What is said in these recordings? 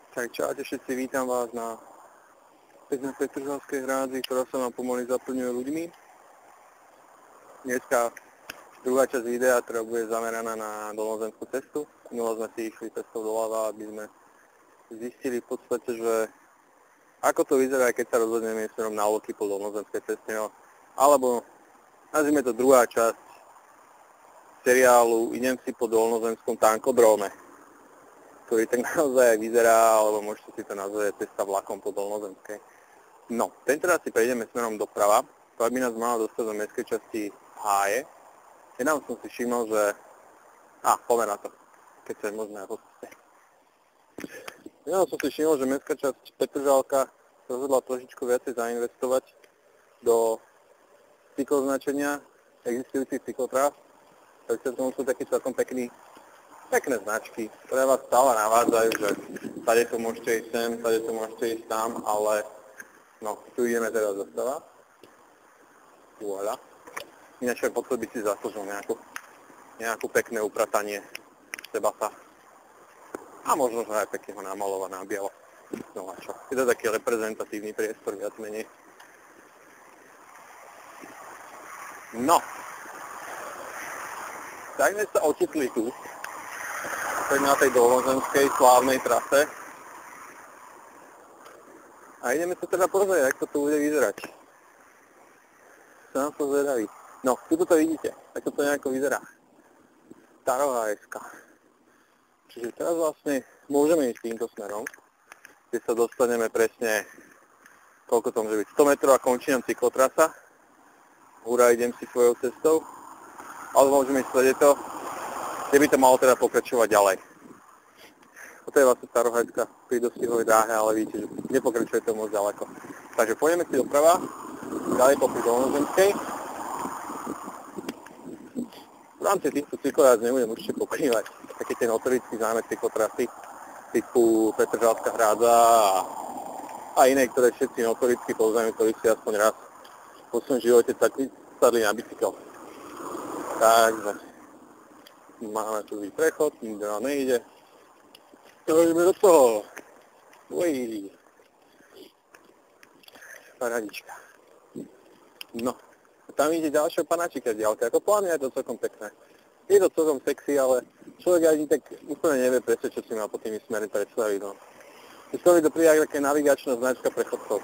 Tak čaute všetci, vítam vás na Petržalskej hrádzi, ktorá sa nám pomaly zaplňuje ľuďmi. Dneska druhá časť videa, ktorá bude zameraná na dolnozemskú cestu. Minulo sme si išli cestou doľava, aby sme zistili v podstate, že ako to vyzerá, keď sa rozhodneme smerom na Loky po dolnozemskej ceste. No. Alebo nazvime to druhá časť seriálu Idem si po dolnozemskom tankodróme, ktorý tak naozaj vyzerá, alebo môžete si to nazvať cesta vlakom po dolnozemskej. No, tentoraz si prejdeme smerom doprava, to by nás mala dostať do mestskej časti Háje. Nedávno som si všimol, že... poďme na to, keď sa je možné na ceste. Nedávno som si všimol, že mestská časť Petržalka rozhodla trošičku viacej zainvestovať do cykloznačenia existujúcich cyklotráv. Takže tomu sú takí celkom pekné značky, ktoré vás stále navádzajú, že tady to môžete ísť sem, tady to môžete ísť tam, ale no, tu ideme teraz dostava. Voilà. Ináč aj pod by si zaslúžil nejakú pekné upratanie sebasa. A možno, že aj pekne ho namalovať na bielo. No a čo? Je to taký reprezentatívny priestor, viac menej. No. Tak sme sa ocitli tu. Na tej dolnozemskej slávnej trase. A ideme sa teda pozrieť, ako to bude vyzerať. Som na to zvedavý. No, tuto to vidíte, ako to nejako vyzerá. Starohájska. Čiže teraz vlastne môžeme ísť týmto smerom, kde sa dostaneme presne, koľko to môže byť, 100 metrov a končí nám cyklotrasa. Hurá, idem si svojou cestou. Alebo môžeme ísť sledeto, kde by to malo teda pokračovať ďalej. Toto je vlastne Starohájska pri dostihovej dráhe, ale vidíte, že nepokračuje to moc ďaleko. Takže pôjdeme si doprava, ďalej popri dolnozemskej. V rámci týchto cyklorás nebudem určite pokrývať také tie notorické známe cyklotrasy typu Petržalská hrádza a iné, ktoré všetci notoricky poznajú, ktorí si aspoň raz po svojom živote sadli na bicykel. Takže máme tu prechod, nikto nám nejde. Ideme do toho. Uj. Paradička. No. A tam ide ďalšia panáčika z diaľka. Ako podľa mňa je to celkom pekné. Je to celkom sexy, ale človek ani tak úplne nevie presne, čo si má po tými smery predstaviť. No. To mi to príde ako také navigačná značka pre chodcov.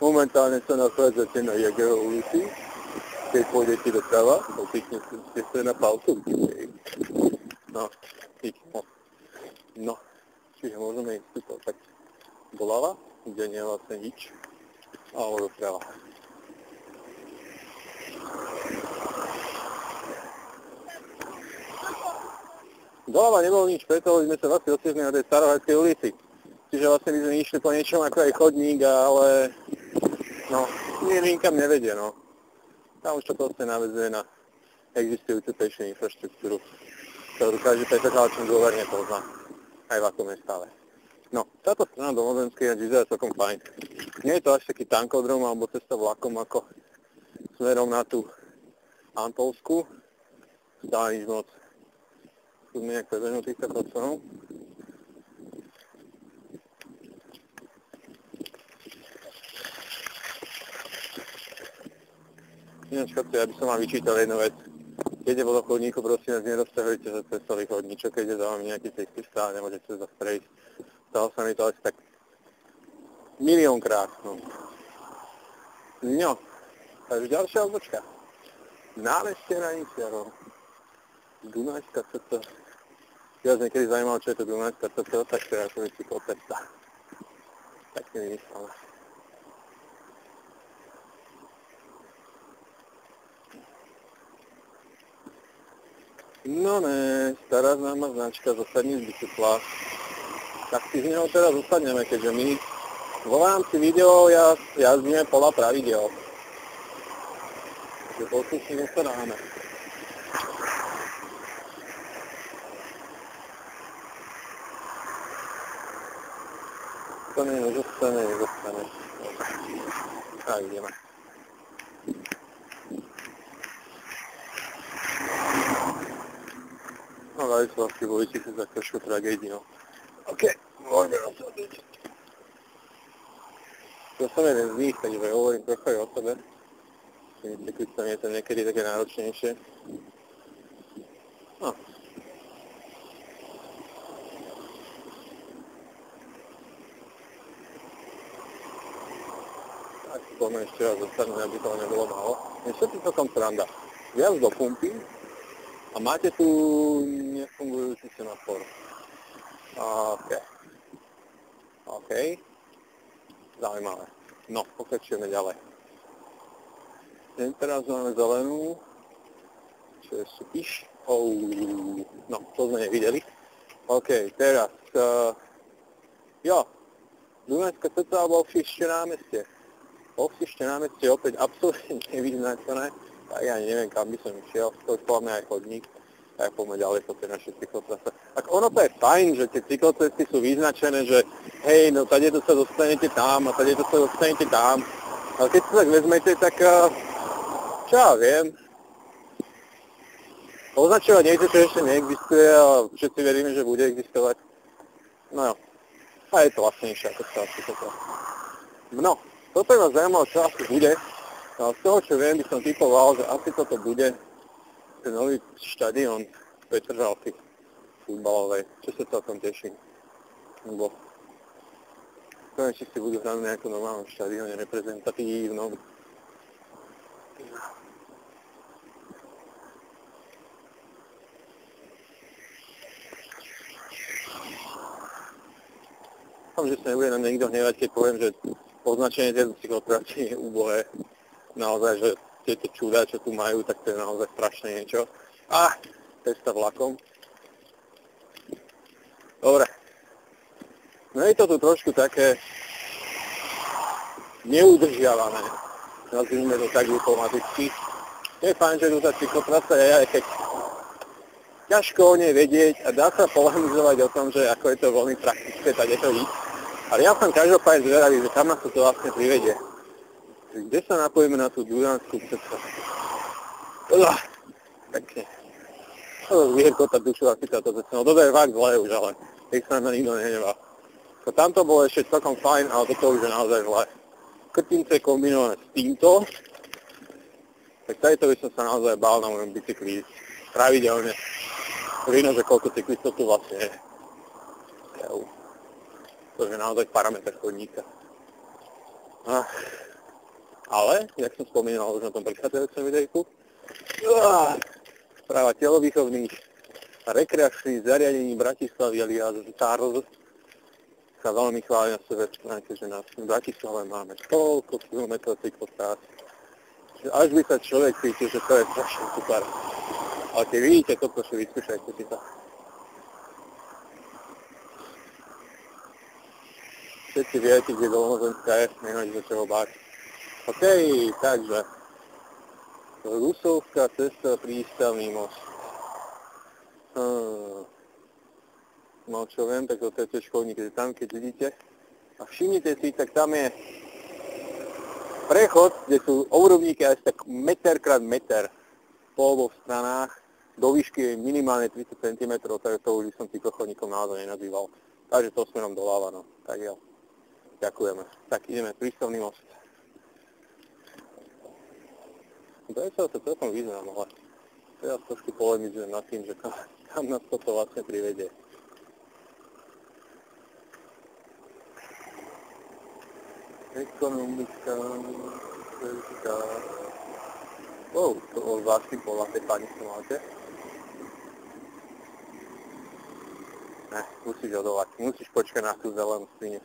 Momentálne sa nachádzate na Jagerovej ulici. Keď pôjdete doprava, kliknete sa na palcu. No, no, čiže môžeme ísť tuto tak doľava, kde nie je vlastne nič, alebo doprava. Doľava nebolo nič, preto sme sa vlastne ociekli na tej Starohájskej ulici. Čiže vlastne by sme išli po niečom ako aj chodník, ale no, nikam nevedie, no. Tam už to proste navezuje na existujúcu pečnú infraštruktúru, ktorú každý Petržalčan dôverne pozná, aj v akom je stave. No, táto strana dolnozemskej vyzerá celkom fajn. Nie je to až taký tankodrom alebo cesta vlakom ako smerom na tú Antolskú. Stále nič moc. Skúsme nejak prebehnúť týchto chodcov. Ináč, chlapci, ja by som vám vyčítal jednu vec. Keď je vo chodníku, prosím vás, nerozťahujte sa cez celý chodníčok, keď je za vami nejaký cyklista a nemôžete sa prejsť. Stalo sa mi to asi tak miliónkrát. No, takže ďalšia odbočka. Námestie Hraničiarov. Dunajská cesta. Ja vás niekedy zaujímalo, čo je to Dunajská cesta, tak to je ako cyklocesta. Tak si vymyslela. No ne, stará známa značka Zasadni z bicykla. Tak si z neho teraz usadneme, keďže my vo rámci video jazdíme podľa pravidel. Takže poslušne usadáme. Zostane. A ideme. No, závislosti boli si za trošku tragédiou. OK, To som jeden z nich, takže hovorím trochu aj o sebe. Cyklista je to niekedy také náročnejšie. No. Tak si poďme ešte raz zostať, aby toho nebolo málo. Je všetko celkom sranda. Viac do pumpy a máte tu nefungujúci semafor. OK. Zaujímavé. No, pokračujeme ďalej. Teraz máme zelenú, čo je supíš. No, to sme nevideli. OK, teraz, Dunajská cesta alebo Ovšište námestie. Ovšište námestie opäť absolútne nevyznačené, tak ja neviem, kam by som išiel, to je podľa aj chodník, tak poďme ďalej po tej našej cyklotrase. Tak ono to je fajn, že tie cyklocesty sú vyznačené, že hej, no tadeto sa dostanete tam a tadeto sa dostanete tam, ale keď sa tak vezmete, tak čo ja viem, označovať niečo, čo ešte neexistuje a všetci veríme, že bude existovať. No jo, a je to vlastnejšie ako stále cyklotrasa. No, toto ma zaujímalo, čo asi bude. No, z toho, čo viem, by som typoval, že asi toto bude ten nový štadión v Petržalke futbalovej, čo sa celkom teším. Lebo konečne si budú hrať na nejakom normálnom štadióne reprezentatívnom. Dúfam, že sa nebude nám niekto hnevať, keď poviem, že označenie tejto cyklotrasy je úbohé. Naozaj, že tieto čudá, čo tu majú, tak to je naozaj strašné niečo. Cesta vlakom. Dobre. No je to tu trošku také neudržiavané. Nazvime to tak diplomaticky. Je fajn, že tu tá cyklotrasa je, aj keď ťažko o nej vedieť a dá sa polemizovať o tom, že ako je to veľmi praktické, tak je to ísť. Ale ja som každopádne zvedavý, že kam nás to vlastne privedie. Kde sa napojíme na tú Dunajskú cestu? Pekne. Vyhrkota dušu asi táto cesta. No toto je fakt zlé už, ale nech sa na nikto nehnevá. Tamto bolo ešte celkom fajn, ale toto už je naozaj zlé. Krtince kombinované s týmto, tak tajto by som sa naozaj bál na mojom bicykli pravidelne. Vidno, že koľko cyklistov tu vlastne je. To je naozaj parametr chodníka. Ale, jak som spomínal už na tom predchádzajúcom videjku, správa telovýchovných a rekreačných zariadení Bratislavy alias TARZ sa veľmi chváli na sebe stránke, že na Bratislave máme toľko kilometrov cyklotrás. Až by sa človek cítil, že to je strašne super. Ale keď vidíte toto, že vyskúšajte si to. Všetci viete, kde Dolnozemská je, nemáte za čoho báť. OK, takže Rusovská cesta, prístavný most. No čo viem, tak to je tiež chodník, že tam keď vidíte a všimnite si, tak tam je prechod, kde sú obrovníky asi tak meter krát meter po oboch stranách, do výšky je minimálne 30 cm, takže to už by som cyklochodníkom naozaj nenazýval. Takže to smerom doľava, no. Tak jo. Ďakujeme. Tak ideme, prístavný most. To je sa celkom význam, ale teraz trošku polemizujem nad tým, že kam nás toto vlastne privedie. Ekonomická, politická. To vlastne bola tej pani máte. Ne, musíš odolať, musíš počkať na tú zelenú svinu.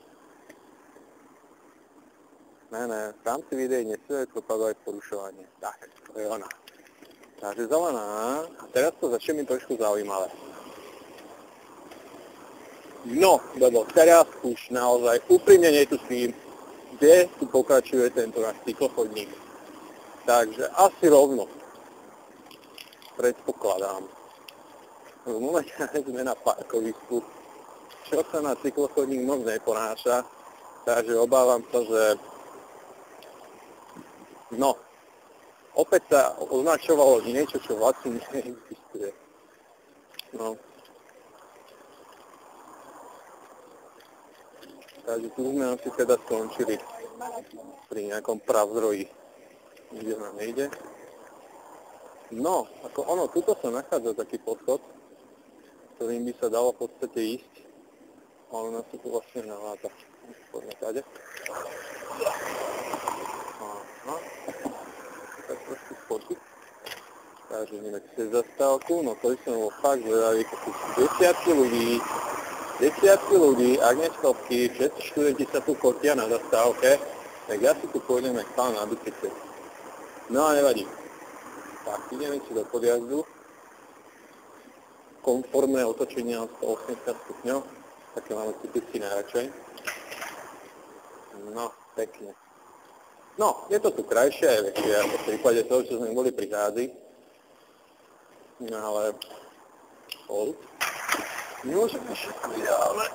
Ne, v rámci videí nesmie propagovať porušovanie. Tak, to je ona. Takže zelená, a teraz to začne mi trošku zaujímavé. No, lebo teraz už naozaj úprimne netuším, kde tu pokračuje tento náš cyklochodník. Takže asi rovno. Predpokladám. Momentálne sme na parkovisku, čo sa na cyklochodník moc neponáša, takže obávam sa, že opäť sa označovalo niečo, čo vlastne neexistuje. No. Takže tu sme asi teda skončili pri nejakom pravzdroji. Nikde nám nejde. No, ako ono, tuto sa nachádza taký pochod, ktorým by sa dalo v podstate ísť. Ale nás tu vlastne navádza. Poďme tady. Aha. Tak trošku spočiť. Takže ideme cez zastávku, no to by som bol fakt zvedavý, keď desiatky ľudí, ak nie stovky, všetci študenti sa tu fotia na zastávke, tak ja si tu pôjdem aj stále na bicykli. No a nevadí. Tak, ideme si do podjazdu. Konformné otočenie na 180 stupňov, také máme typicky najradšej. No, pekne. No, je to tu krajšie aj väčšie, ako v prípade toho, čo sme boli pri Hádzi. No ale nemôže byť všetko ideálne.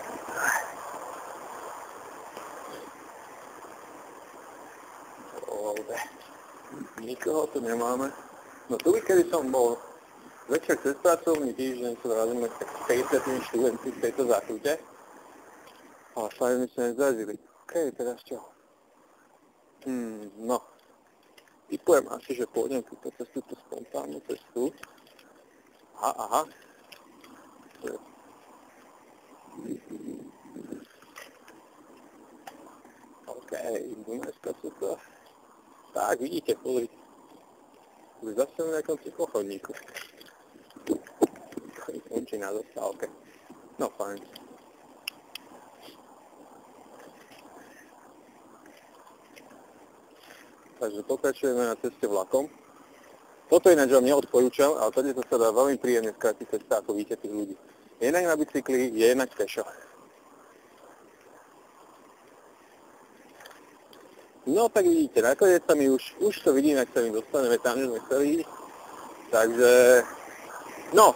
Nikoho tu nemáme. No tu kedy som bol večer cez pracovný týždeň, sa razíme s 50 študenti v tejto zákrute. Ale sa mi sa nezažili. OK, teraz čo? No. Typujem asi, že pôjdem túto cestu, tú spontánnu cestu. Aha. OK, Dunajská cesta. Tak, vidíte, pozri. Už zase na nejakom cyklochodníku. Končí na zastávke. No, fajn. Takže pokračujeme na ceste vlakom. Toto ináč vám neodporúčam, ale tady to sa dá veľmi príjemne skrátiť cesta, ako vidíte tých ľudí. Je inak na bicykli, je inak pešo. No tak vidíte, nakoniec sa mi už to vidím, ak sa mi dostaneme tam, že sme chceli ísť. Takže, no,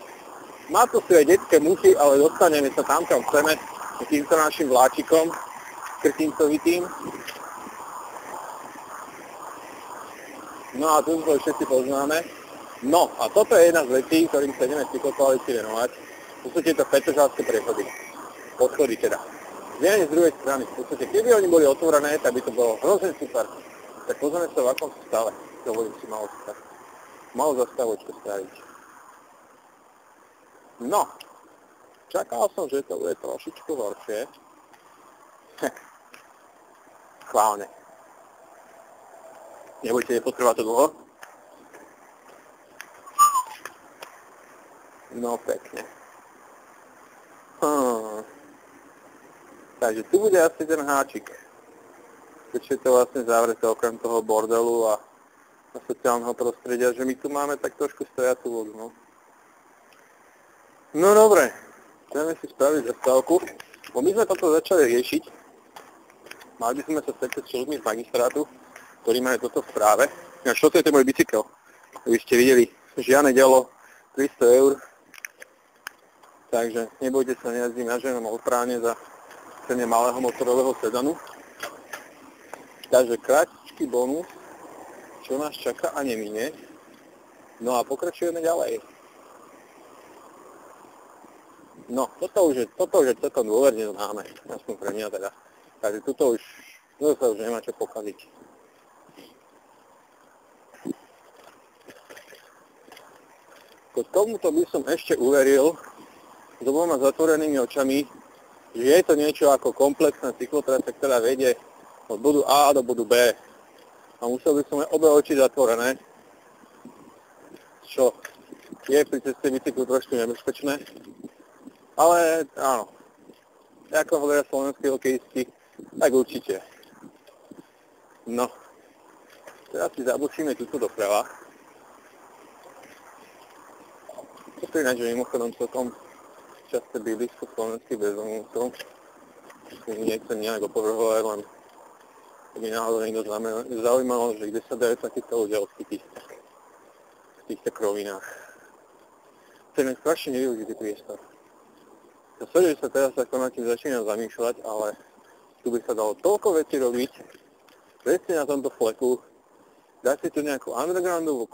má to svoje detské muchy, ale dostaneme sa tam, kam chceme, týmto našim vláčikom, krtincovitým. No a tu už všetci poznáme. No a toto je jedna z vecí, ktorým sa ideme cyklokoalícii venovať. To sú tieto petržalské prechody. Podchody teda. Z jednej z druhej strany. V podstate, keby oni boli otvorené, tak by to bolo hrozne super. Tak pozrieme sa, v akom stave. Dovolím si malú zastavočku spraviť. No. Čakal som, že to bude trošičku horšie. Chválne. Nebojte, nepotrvá to dlho. No pekne. Takže tu bude asi ten háčik. Keďže je to vlastne zavreté okrem toho bordelu a sociálneho prostredia, že my tu máme tak trošku stojacú vodu, no. No dobre, chceme si spraviť zastávku, bo my sme toto začali riešiť. Mali by sme sa stretnúť s ľuďmi z magistrátu, ktorí majú toto v správe. Ináč toto je ten môj bicykel. Aby ste videli, žiadne dialo, 300 eur. Takže nebojte sa, nejazdím na ženom odpráne za cene malého motorového sedanu. Takže krátky bonus, čo nás čaká a nemine. No a pokračujeme ďalej. No, toto už je celkom dôverne známe, aspoň pre mňa teda. Takže toto sa už nemá čo pokaziť. K tomuto by som ešte uveril s oboma zatvorenými očami, že je to niečo ako komplexná cyklotrasa, ktorá vedie od bodu A do bodu B. A musel by som aj obe oči zatvorené, čo je pri ceste bicyklu trošku nebezpečné. Ale áno, ako hovoria slovenskí hokejisti, tak určite. No, teraz si zabušíme túto doprava. Toto je ináč, že mimochodom celkom časté bydlisko slovenských bezdomovcov. Nechcem nejak opovrhovať, len by náhodou niekto zaujímalo, že kde sa dajú takýchto ľudia odchytiť v týchto krovinách. To je strašne nevyužitý priestor. Ja sa, že sa teraz takto nad tým začínam zamýšľať, ale tu by sa dalo toľko vecí robiť, presne na tomto fleku, dať si tu nejakú undergroundovú